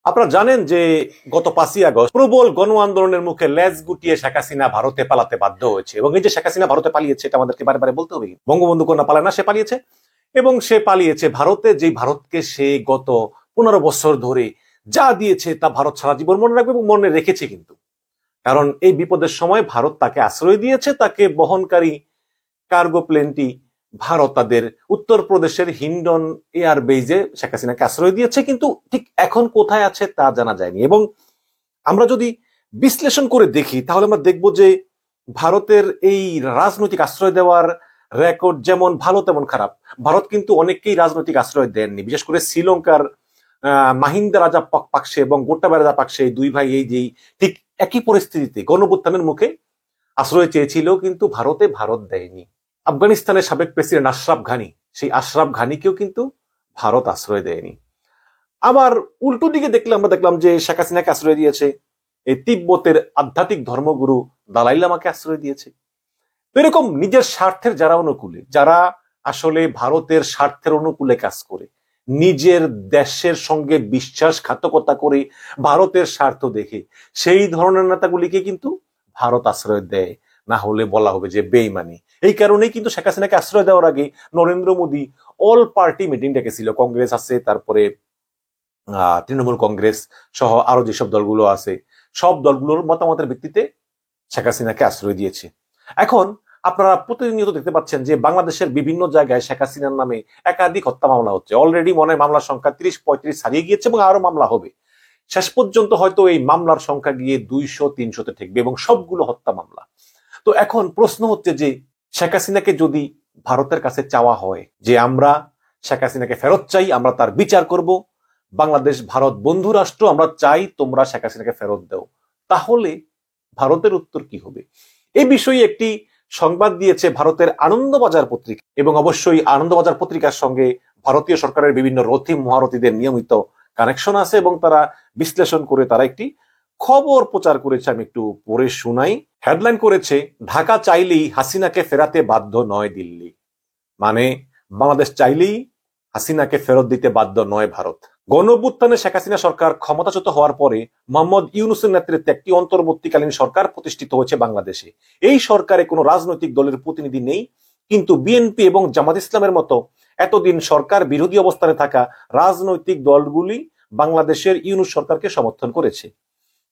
আপনারা জানেন যে গত 5ই আগস্ট প্রবল গণ আন্দোলনের মুখে লেজ গুটিয়ে শেখ হাসিনা ভারতে পালাতে বাধ্য হয়েছে। এবং এই যে শেখ হাসিনা ভারতে পালিয়েছে, এটা আমাদেরকে বারে বারে বলতে হবে। বঙ্গবন্ধু কন্যা পালায় না, সে পালিয়েছে। এবং সে পালিয়েছে ভারতে, যে ভারতকে সে গত 15 বছর ধরে যা দিয়েছে তা ভারত সারা জীবন মনে রাখবে এবং মনে রেখেছে। কিন্তু কারণ এই বিপদের সময় ভারত তাকে আশ্রয় দিয়েছে, তাকে বহনকারী কার্গো প্লেনটি ভারত তাদের উত্তরপ্রদেশের হিন্ডন এয়ারবেজে শেখ হাসিনাকে আশ্রয় দিয়েছে। কিন্তু ঠিক এখন কোথায় আছে তা জানা যায়নি। এবং আমরা যদি বিশ্লেষণ করে দেখি তাহলে আমরা দেখব যে ভারতের এই রাজনৈতিক আশ্রয় দেওয়ার রেকর্ড যেমন ভালো তেমন খারাপ। ভারত কিন্তু অনেককেই রাজনৈতিক আশ্রয় দেননি, বিশেষ করে শ্রীলঙ্কার মাহিন্দা রাজাপাকসে এবং গোটাবায়া রাজাপাকসে, এই দুই ভাই এই যেই ঠিক একই পরিস্থিতিতে গণঅভ্যুত্থানের মুখে আশ্রয় চেয়েছিল, কিন্তু ভারত দেয়নি। আফগানিস্তানের সাবেক প্রেসিডেন্ট আশরাফ ঘানি, সেই আশরাফ ঘানিকেও কিন্তু ভারত আশ্রয় দেয়নি। আবার উল্টো দিকে আমরা দেখলাম যে শেখ হাসিনাকে আশ্রয় দিয়েছে এই তিব্বতের আধ্যাত্মিক ধর্মগুরু দালাই লামাকে আশ্রয় দিয়েছে। এরকম নিজের স্বার্থের যারা অনুকূলে, যারা আসলে ভারতের স্বার্থের অনুকূলে কাজ করে, নিজের দেশের সঙ্গে বিশ্বাসঘাতকতা করে ভারতের স্বার্থ দেখে, সেই ধরনের নেতাগুলিকে কিন্তু ভারত আশ্রয় দেয়, না হলে বলা হবে যে বেইমানি। এই কারণেই কিন্তু শেখ হাসিনাকে আশ্রয় দেওয়ার আগে Narendra Modi all party meeting ডেকেছিল। কংগ্রেস আছে, তারপরে তৃণমূল কংগ্রেস সহ আরো যেসব দলগুলো আছে, সব দলগুলোর মতামতের ভিত্তিতে শেখ হাসিনাকে আশ্রয় দিয়েছে। এখন আপনারা প্রতিনিয়ত দেখতে পাচ্ছেন যে বাংলাদেশের বিভিন্ন জায়গায় শেখ হাসিনার নামে একাধিক হত্যা মামলা হচ্ছে। অলরেডি মনে হয় মামলার সংখ্যা 30-35 ছাড়িয়ে গিয়েছে এবং আরো মামলা হবে। শেষ পর্যন্ত হয়তো এই মামলার সংখ্যা গিয়ে 200-300-তে ঠেকবে এবং সবগুলো হত্যা মামলা। তো এখন প্রশ্ন হচ্ছে যে শেখ হাসিনাকে যদি ভারতের কাছে চাওয়া হয় যে আমরা শেখ হাসিনাকে ফেরত চাই, আমরা তার বিচার করব, বাংলাদেশ ভারত বন্ধু রাষ্ট্র, আমরা চাই তোমরা শেখ হাসিনাকে ফেরত দাও, তাহলে ভারতের উত্তর কি হবে? এই বিষয়ে একটি সংবাদ দিয়েছে ভারতের আনন্দবাজার পত্রিকা। এবং অবশ্যই আনন্দবাজার পত্রিকার সঙ্গে ভারতীয় সরকারের বিভিন্ন রথী মহারথীদের নিয়মিত কানেকশন আছে এবং তারা বিশ্লেষণ করে তারা একটি খবর প্রচার করেছে। আমি একটু পড়ে শোনাই। হেডলাইন করেছে, ঢাকা চাইলেই হাসিনাকে ফেরাতে বাধ্য নয় দিল্লি। মানে বাংলাদেশ চাইলেই হাসিনাকে ফেরত দিতে বাধ্য নয় ভারত। গণঅভ্যুত্থানে শেখ হাসিনা সরকার ক্ষমতাচ্যুত হওয়ার পরে মোহাম্মদ ইউনূসের নেতৃত্বে একটি অন্তর্বর্তীকালীন সরকার প্রতিষ্ঠিত হয়েছে বাংলাদেশে। এই সরকারে কোনো রাজনৈতিক দলের প্রতিনিধি নেই, কিন্তু বিএনপি এবং জামাত ইসলামের মতো এতদিন সরকার বিরোধী অবস্থানে থাকা রাজনৈতিক দলগুলি বাংলাদেশের ইউনূস সরকারকে সমর্থন করেছে।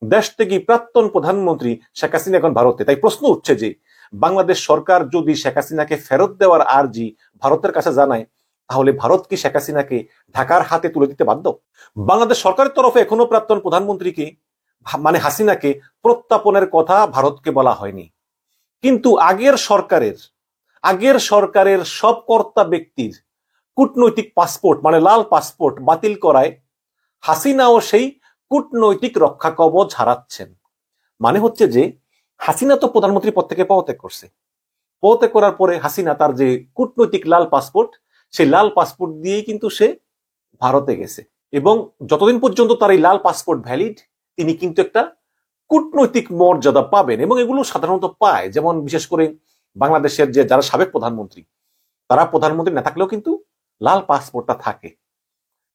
দেশ থেকে প্রাক্তন প্রধানমন্ত্রী শেখ হাসিনা এখন ভারতে। তাই প্রশ্ন উঠছে যে বাংলাদেশ সরকার যদি শেখ হাসিনাকে ফেরত দেওয়ার আর্জি ভারতের কাছে জানায়, তাহলে ভারত কি শেখ হাসিনাকে ঢাকার হাতে তুলে দিতে বাধ্য? বাংলাদেশ সরকারের তরফে এখনো প্রাক্তন প্রধানমন্ত্রীকে মানে হাসিনাকে প্রত্যাপনের কথা ভারতকে বলা হয়নি। কিন্তু আগের সরকারের সব কর্তা ব্যক্তির কূটনৈতিক পাসপোর্ট মানে লাল পাসপোর্ট বাতিল করায় হাসিনাও সেই কূটনৈতিক রক্ষা কবচ হারাচ্ছেন। মানে হচ্ছে যে হাসিনা তো প্রধানমন্ত্রী পদ থেকে পদত্যাগ করছে, পদত্যাগ করার পরে হাসিনা তার যে কূটনৈতিক লাল পাসপোর্ট, সেই লাল পাসপোর্ট দিয়েই কিন্তু সে ভারতে গেছে। এবং যতদিন পর্যন্ত তার এই লাল পাসপোর্ট ভ্যালিড, তিনি কিন্তু একটা কূটনৈতিক মর্যাদা পাবেন। এবং এগুলো সাধারণত পায়, যেমন বিশেষ করে বাংলাদেশের যে যারা সাবেক প্রধানমন্ত্রী, তারা প্রধানমন্ত্রী না থাকলেও কিন্তু লাল পাসপোর্টটা থাকে।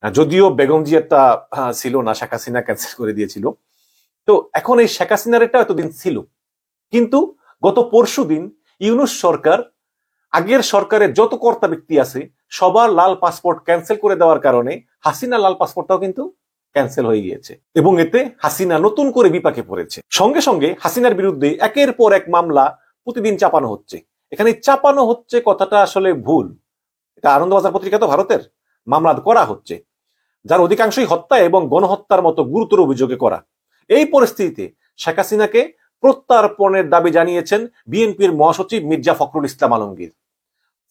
যদিও বেগম জিয়ারটা ছিল না, শেখ হাসিনা ক্যান্সেল করে দিয়েছিল। তো এখন এই শেখ হাসিনার এটা এতদিন ছিল, কিন্তু গত পরশুদিন ইউনূস সরকার আগের সরকারের যত কর্তা ব্যক্তি আছে সবার লাল পাসপোর্ট ক্যান্সেল করে দেওয়ার কারণে হাসিনা লাল পাসপোর্টটাও কিন্তু ক্যান্সেল হয়ে গিয়েছে। এবং এতে হাসিনা নতুন করে বিপাকে পড়েছে। সঙ্গে সঙ্গে হাসিনার বিরুদ্ধে একের পর এক মামলা প্রতিদিন চাপানো হচ্ছে। এখানে চাপানো হচ্ছে কথাটা আসলে ভুল। এটা আনন্দবাজার পত্রিকা তো ভারতের, মামলা করা হচ্ছে, যার অধিকাংশই হত্যা এবং গণহত্যার মতো গুরুতর অভিযোগে করা। এই পরিস্থিতিতে শেখ হাসিনাকে প্রত্যার্পণের দাবি জানিয়েছেন বিএনপির মহাসচিব মির্জা ফখরুল ইসলাম আলমগীর।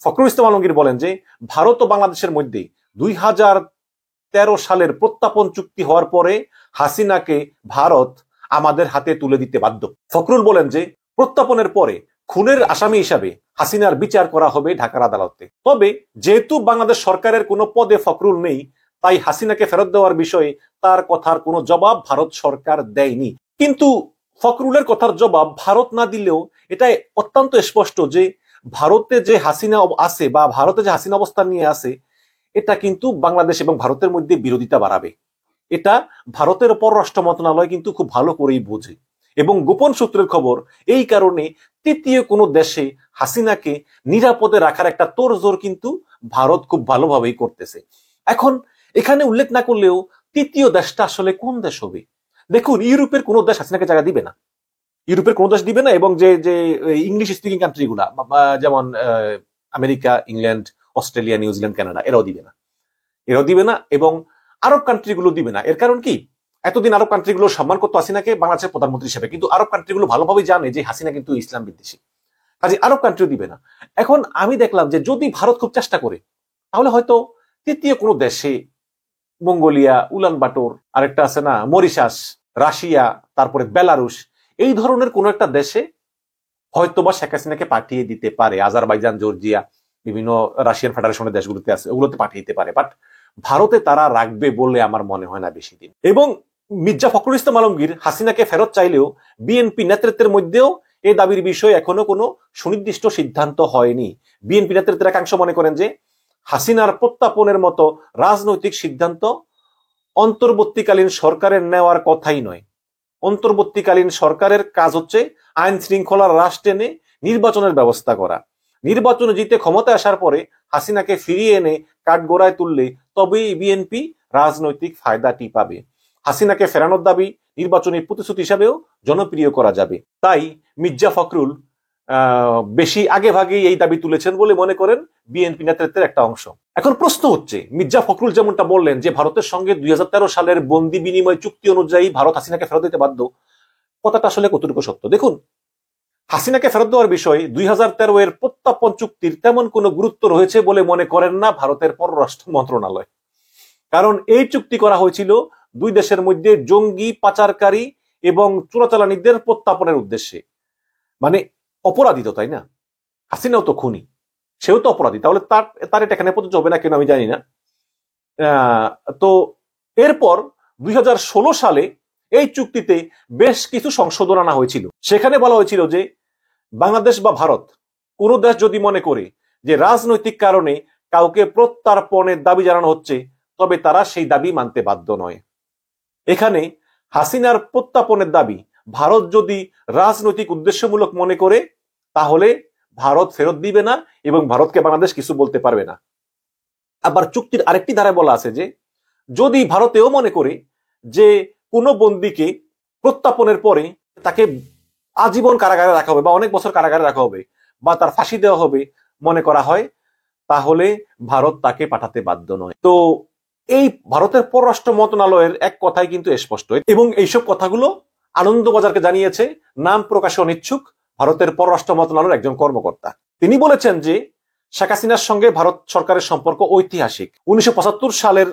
ফখরুল ইসলাম আলমগীর বলেন যে ভারত ও বাংলাদেশের মধ্যে 2013 সালের প্রত্যাপন চুক্তি হওয়ার পরে হাসিনাকে ভারত আমাদের হাতে তুলে দিতে বাধ্য। ফখরুল বলেন যে প্রত্যাপনের পরে খুনের আসামি হিসাবে হাসিনার বিচার করা হবে ঢাকার আদালতে। তবে যেহেতু বাংলাদেশ সরকারের কোনো পদে ফখরুল নেই, তাই হাসিনাকে ফেরত দেওয়ার বিষয়ে তার কথার কোনো জবাব ভারত সরকার দেয়নি। কিন্তু ফখরুলের কথার জবাব ভারত না দিলেও এটা অত্যন্ত স্পষ্ট যে ভারতে যে হাসিনা আছে বা ভারতে যে হাসিনা অবস্থান নিয়ে আছে, এটা কিন্তু বাংলাদেশ এবং ভারতের মধ্যে বিরোধিতা বাড়াবে। এটা ভারতের পররাষ্ট্র মন্ত্রণালয় কিন্তু খুব ভালো করেই বোঝে, এবং গোপন সূত্রের খবর এই কারণে তৃতীয় কোনো দেশে হাসিনাকে নিরাপদে রাখার একটা তোড়জোড় কিন্তু ভারত খুব ভালোভাবেই করতেছে। এখন এখানে উল্লেখ না করলেও তৃতীয় দেশটা আসলে কোন দেশ হবে? দেখুন, ইউরোপের কোনো দেশ হাসিনাকে জায়গা দিবে না, ইউরোপের কোনো দেশ দিবে না, এবং যে যে ইংলিশ স্পিকিং কান্ট্রি গুলা যেমন America, England, Australia, New Zealand, Canada, এরাও দিবে না, এরাও দিবে না, এবং আরব কান্ট্রিগুলো দিবে না। এর কারণ কি? এতদিন আরব কান্ট্রিগুলো সম্মান করতো হাসিনাকে বাংলাদেশের প্রধানমন্ত্রী হিসেবে, কিন্তু আরব কান্ট্রিগুলো ভালোভাবে জানে যে হাসিনা কিন্তু ইসলাম বিদ্বেষী, কাজে আরব কান্ট্রিও দিবে না। এখন আমি দেখলাম যে যদি ভারত খুব চেষ্টা করে তাহলে হয়তো তৃতীয় কোনো দেশে, মঙ্গোলিয়া, উলান বাটোর, আরেকটা আছে না মরিশাস, রাশিয়া, তারপরে বেলারুশ, এই ধরনের কোন একটা দেশে হয়তোবা শেখ হাসিনাকে পাঠিয়ে দিতে পারে। আজারবাইজান, জর্জিয়া, বিভিন্ন রাশিয়ান ফেডারেশনের দেশগুলোতে আছে, ওগুলোতে পাঠিয়ে দিতে পারে, বাট ভারতে তারা রাখবে বলে আমার মনে হয় না বেশি দিন। এবং মির্জা ফখরুল ইসলাম আলমগীর হাসিনাকে ফেরত চাইলেও বিএনপি নেতৃত্বের মধ্যেও এই দাবির বিষয়ে এখনো কোনো সুনির্দিষ্ট সিদ্ধান্ত হয়নি। বিএনপি নেতৃত্বের একাংশ মনে করেন যে হাসিনার প্রত্যাপনের মতো রাজনৈতিক সিদ্ধান্ত অন্তর্বর্তীকালীন সরকারের নেওয়ার কথাই নয়। অন্তর্বর্তীকালীন সরকারের কাজ হচ্ছে আইন শৃঙ্খলার হ্রাস টেনে নির্বাচনের ব্যবস্থা করা। নির্বাচনে জিতে ক্ষমতায় আসার পরে হাসিনাকে ফিরিয়ে এনে কাঠগড়ায় তুললে তবেই বিএনপি রাজনৈতিক ফায়দাটি পাবে। হাসিনাকে ফেরানোর দাবি নির্বাচনী প্রতিশ্রুতি হিসাবেও জনপ্রিয় করা যাবে। তাই মির্জা ফখরুল বেশি আগে ভাগেই এই দাবি তুলেছেন বলে মনে করেন বিএনপি নেতৃত্বের একটা অংশ। এখন প্রশ্ন হচ্ছে, মির্জা ফখরুল যেমনটা বললেন যে ভারতের সঙ্গে 2013 সালের বন্দি বিনিময় চুক্তি অনুযায়ী ভারত হাসিনাকে ফেরত দিতে বাধ্য, কথাটা আসলে কতটুকু সত্য? দেখুন, হাসিনাকে ফেরত দেওয়ার বিষয়ে 2013 এর প্রত্যাপন চুক্তির তেমন কোনো গুরুত্ব রয়েছে বলে মনে করেন না ভারতের পররাষ্ট্র মন্ত্রণালয়। কারণ এই চুক্তি করা হয়েছিল দুই দেশের মধ্যে জঙ্গি, পাচারকারী এবং চোরাচালানিদের প্রত্যাপনের উদ্দেশ্যে। মানে অপরাধী তো, তাই না? হাসিনাও তো খুনি, সেও তো অপরাধী, তাহলে তার এটা এখানে প্রযোজ্য হবে না কেন আমি জানি না। তো এরপর 2016 সালে এই চুক্তিতে বেশ কিছু সংশোধন আনা হয়েছিল। সেখানে বলা হয়েছিল যে বাংলাদেশ বা ভারত কোনো দেশ যদি মনে করে যে রাজনৈতিক কারণে কাউকে প্রত্যার্পণের দাবি জানানো হচ্ছে, তবে তারা সেই দাবি মানতে বাধ্য নয়। এখানে হাসিনার প্রত্যাপনের দাবি ভারত যদি রাজনৈতিক উদ্দেশ্যমূলক মনে করে তাহলে ভারত ফেরত দিবে না এবং ভারতকে বাংলাদেশ কিছু বলতে পারবে না। আবার চুক্তির আরেকটি ধারায় বলা আছে যে যদি ভারতেও মনে করে যে কোনো বন্দীকে প্রত্যাপনের পরে তাকে আজীবন কারাগারে রাখা হবে বা অনেক বছর কারাগারে রাখা হবে বা তার ফাঁসি দেওয়া হবে মনে করা হয়, তাহলে ভারত তাকে পাঠাতে বাধ্য নয়। তো এই ভারতের পররাষ্ট্র মন্ত্রণালয়ের এক কথাই কিন্তু স্পষ্ট, এবং এইসব কথাগুলো আনন্দবাজারকে জানিয়েছে নাম প্রকাশে অনিচ্ছুক ভারতের পররাষ্ট্র মন্ত্রণালয়ের একজন কর্মকর্তা। তিনি বলেছেন যে শেখ হাসিনার সঙ্গে ভারত সরকারের সম্পর্ক ঐতিহাসিক। 1975 সালের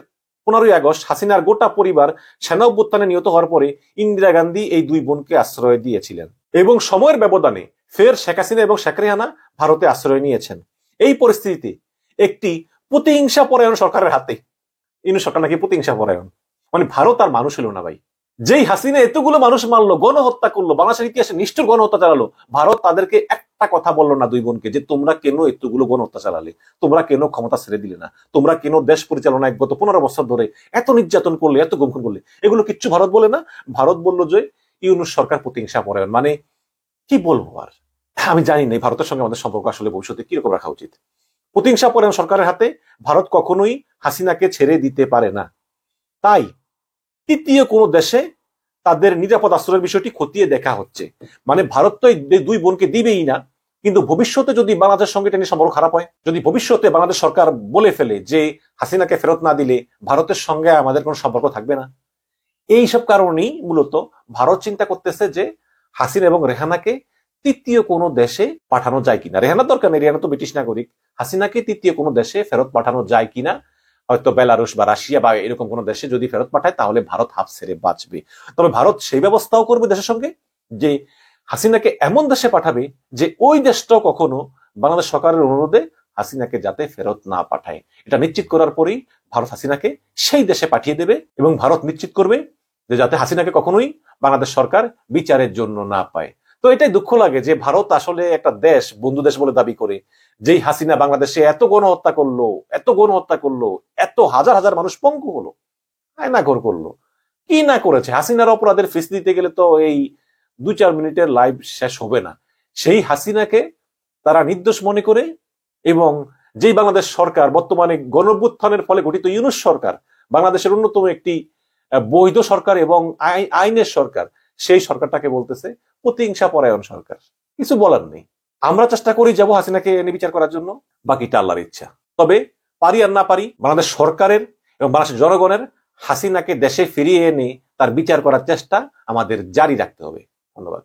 15ই আগস্ট হাসিনার গোটা পরিবার সেনা অভ্যুত্থানে নিহত হওয়ার পরে ইন্দিরা গান্ধী এই দুই বোনকে আশ্রয় দিয়েছিলেন, এবং সময়ের ব্যবধানে ফের শেখ হাসিনা এবং শেখ রেহানা ভারতে আশ্রয় নিয়েছেন। এই পরিস্থিতিতে একটি প্রতিহিংসা পরায়ণ সরকারের হাতে, ইনু সরকার নাকি প্রতিহিংসা পরায়ণ, মানে ভারত আর মানুষ হলো না ভাই। যেই হাসিনা এতগুলো মানুষ মারলো, গণহত্যা করলো, বাংলাদেশের ইতিহাসে নিষ্ঠুর গণহত্যা চালালো, ভারত তাদেরকে একটা কথা বললো না দুই বোনকে যে তোমরা কেন এতগুলো গণহত্যা চালালে, তোমরা কেন ক্ষমতা ছেড়ে দিলে না, তোমরা কেন দেশ পরিচালনায় গত 15 বছর ধরে এত নির্যাতন করলে, এত গুমখুন করলে, এগুলো কিচ্ছু ভারত বলে না। ভারত বললো যে ইউনূস সরকার প্রতিহিংসা পরায়ণ। মানে কি বলবো আর, আমি জানি না ভারতের সঙ্গে আমাদের সম্পর্ক আসলে ভবিষ্যতে কিরকম রাখা উচিত। প্রতিহিংসা পরায়ণ সরকারের হাতে ভারত কখনোই হাসিনাকে ছেড়ে দিতে পারে না। তাই তৃতীয় কোনো দেশে তাদের নিরাপদ আশ্রয়ের বিষয়টি খতিয়ে দেখা হচ্ছে। মানে ভারত তো এই দুই বোনকে দিবেই না, কিন্তু ভবিষ্যতে যদি বাংলাদেশের সঙ্গে টেনে সম্পর্ক খারাপ হয়, যদি ভবিষ্যতে বাংলাদেশ সরকার বলে ফেলে যে হাসিনাকে ফেরত না দিলে ভারতের সঙ্গে আমাদের কোনো সম্পর্ক থাকবে না, এইসব কারণেই মূলত ভারত চিন্তা করতেছে যে হাসিনা এবং রেহানাকে তৃতীয় কোনো দেশে পাঠানো যায় কিনা। রেহানার দরকার নেই, রেহানা তো ব্রিটিশ নাগরিক। হাসিনাকে তৃতীয় কোনো দেশে ফেরত পাঠানো যায় কিনা, হয়তো বেলারুশ বা রাশিয়া বা এরকম কোনো দেশে যদি ফেরত পাঠায় তাহলে ভারত হাফ ছেড়ে বাঁচবে। তবে ভারত সেই ব্যবস্থাও করবে দেশের সঙ্গে যে হাসিনাকে এমন দেশে পাঠাবে যে ওই দেশটাও কখনো বাংলাদেশ সরকারের অনুরোধে হাসিনাকে যাতে ফেরত না পাঠায়। এটা নিশ্চিত করার পরেই ভারত হাসিনাকে সেই দেশে পাঠিয়ে দেবে, এবং ভারত নিশ্চিত করবে যে যাতে হাসিনাকে কখনোই বাংলাদেশ সরকার বিচারের জন্য না পায়। তো এটাই দুঃখ লাগে যে ভারত আসলে একটা দেশ, বন্ধু দেশ বলে দাবি করে, যেই হাসিনা বাংলাদেশে এত গণহত্যা করলো, এত গণহত্যা করলো, এত হাজার হাজার মানুষ পঙ্গু হলো, আয়নাঘর করলো, কি না করেছে। হাসিনার অপরাধের ফিস দিতে গেলে তো এই 2-4 মিনিটের লাইভ শেষ হবে না। সেই হাসিনাকে তারা নির্দোষ মনে করে, এবং যেই বাংলাদেশ সরকার বর্তমানে গণঅভ্যুত্থানের ফলে গঠিত ইউনূস সরকার, বাংলাদেশের অন্যতম একটি বৈধ সরকার এবং আইনের সরকার, সেই সরকারটাকে বলতেছে প্রতিহিংসা পরায়ণ সরকার। কিছু বলার নেই। আমরা চেষ্টা করি যাব হাসিনাকে এনে বিচার করার জন্য, বাকিটা আল্লাহর ইচ্ছা। তবে পারি আর না পারি, বাংলাদেশ সরকারের এবং বাংলাদেশের জনগণের হাসিনাকে দেশে ফিরিয়ে এনে তার বিচার করার চেষ্টা আমাদের জারি রাখতে হবে। ধন্যবাদ।